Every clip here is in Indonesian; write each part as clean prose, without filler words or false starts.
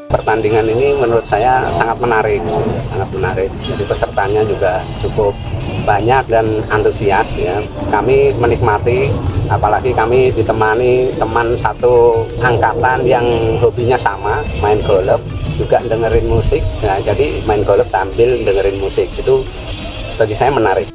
Pertandingan ini menurut saya sangat menarik. Jadi pesertanya juga cukup banyak dan antusias ya. Kami menikmati, apalagi kami ditemani teman satu angkatan yang hobinya sama, main golf, juga dengerin musik. Nah, jadi main golf sambil dengerin musik itu bagi saya menarik.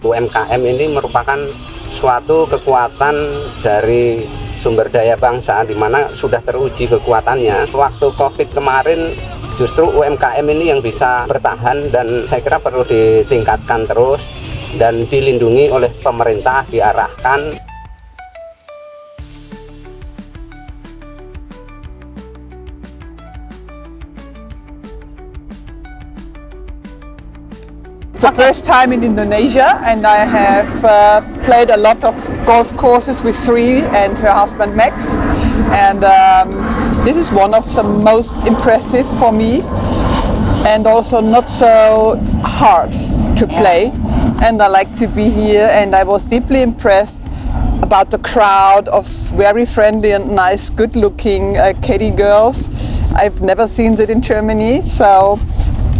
UMKM ini merupakan suatu kekuatan dari sumber daya bangsa di mana sudah teruji kekuatannya. Waktu Covid kemarin justru UMKM ini yang bisa bertahan dan saya kira perlu ditingkatkan terus dan dilindungi oleh pemerintah, diarahkan. It's the first time in Indonesia, and I have played a lot of golf courses with Sri and her husband Max, and this is one of the most impressive for me, and also not so hard to play. And I like to be here, and I was deeply impressed about the crowd of very friendly and nice, good-looking caddy girls. I've never seen that in Germany, so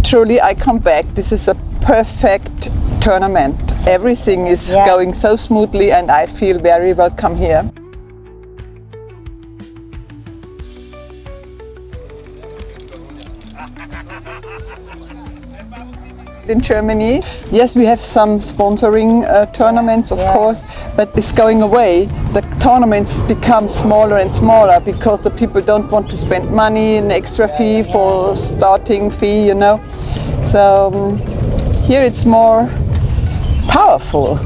truly I come back. This is a perfect tournament. Everything is going so smoothly and I feel very welcome here. In Germany, yes, we have some sponsoring tournaments, of course, but it's going away. The tournaments become smaller and smaller because the people don't want to spend money, an extra fee for starting fee, you know. So here it's more powerful.